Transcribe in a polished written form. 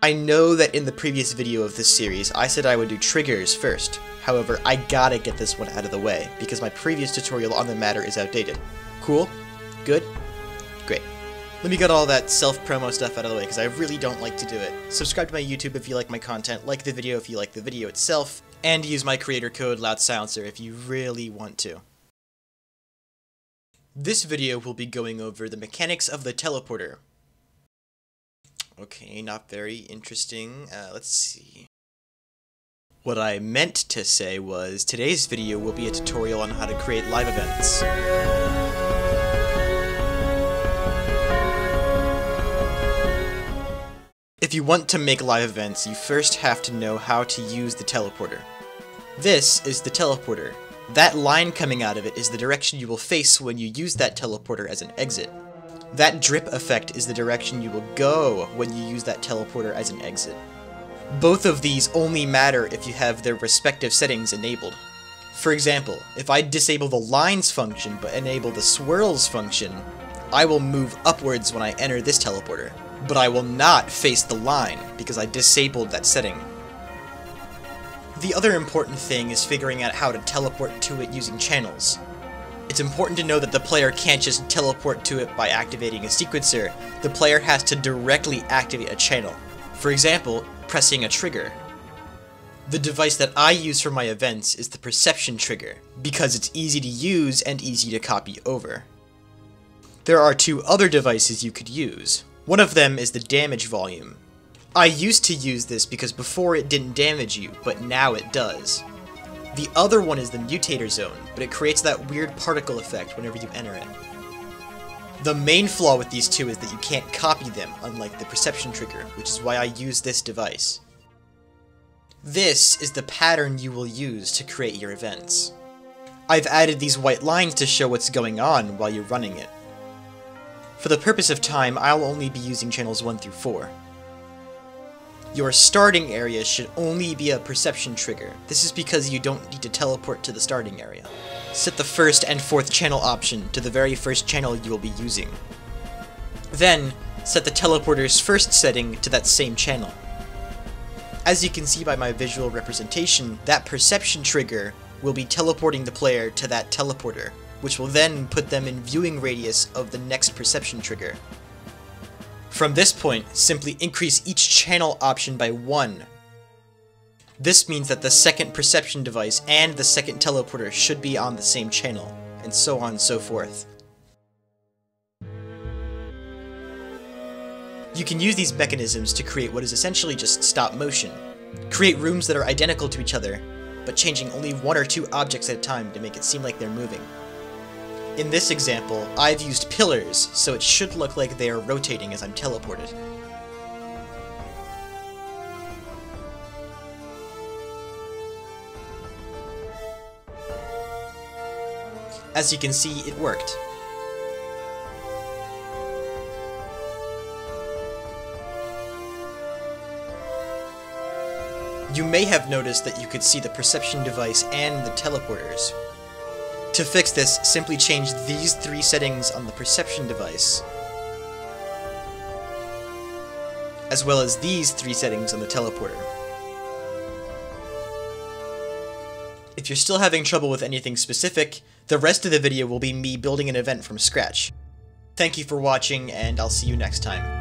I know that in the previous video of this series, I said I would do triggers first. However, I gotta get this one out of the way, because my previous tutorial on the matter is outdated. Cool? Good? Great. Let me get all that self-promo stuff out of the way, because I really don't like to do it. Subscribe to my YouTube if you like my content, like the video if you like the video itself, and use my creator code LoudSilencer if you really want to. This video will be going over the mechanics of the teleporter. Okay, not very interesting. Let's see. What I meant to say was, today's video will be a tutorial on how to create live events. If you want to make live events, you first have to know how to use the teleporter. This is the teleporter. That line coming out of it is the direction you will face when you use that teleporter as an exit. That drip effect is the direction you will go when you use that teleporter as an exit. Both of these only matter if you have their respective settings enabled. For example, if I disable the lines function but enable the swirls function, I will move upwards when I enter this teleporter, but I will not face the line because I disabled that setting. The other important thing is figuring out how to teleport to it using channels. It's important to know that the player can't just teleport to it by activating a sequencer. The player has to directly activate a channel. For example, pressing a trigger. The device that I use for my events is the perception trigger, because it's easy to use and easy to copy over. There are two other devices you could use. One of them is the damage volume. I used to use this because before it didn't damage you, but now it does. The other one is the mutator zone, but it creates that weird particle effect whenever you enter it. The main flaw with these two is that you can't copy them, unlike the perception trigger, which is why I use this device. This is the pattern you will use to create your events. I've added these white lines to show what's going on while you're running it. For the purpose of time, I'll only be using channels 1 through 4. Your starting area should only be a perception trigger. This is because you don't need to teleport to the starting area. Set the first and fourth channel option to the very first channel you will be using. Then, set the teleporter's first setting to that same channel. As you can see by my visual representation, that perception trigger will be teleporting the player to that teleporter, which will then put them in viewing radius of the next perception trigger. From this point, simply increase each channel option by 1. This means that the second perception device and the second teleporter should be on the same channel, and so on and so forth. You can use these mechanisms to create what is essentially just stop motion. Create rooms that are identical to each other, but changing only 1 or 2 objects at a time to make it seem like they're moving. In this example, I've used pillars, so it should look like they are rotating as I'm teleported. As you can see, it worked. You may have noticed that you could see the perception device and the teleporters. To fix this, simply change these 3 settings on the perception device, as well as these 3 settings on the teleporter. If you're still having trouble with anything specific, the rest of the video will be me building an event from scratch. Thank you for watching, and I'll see you next time.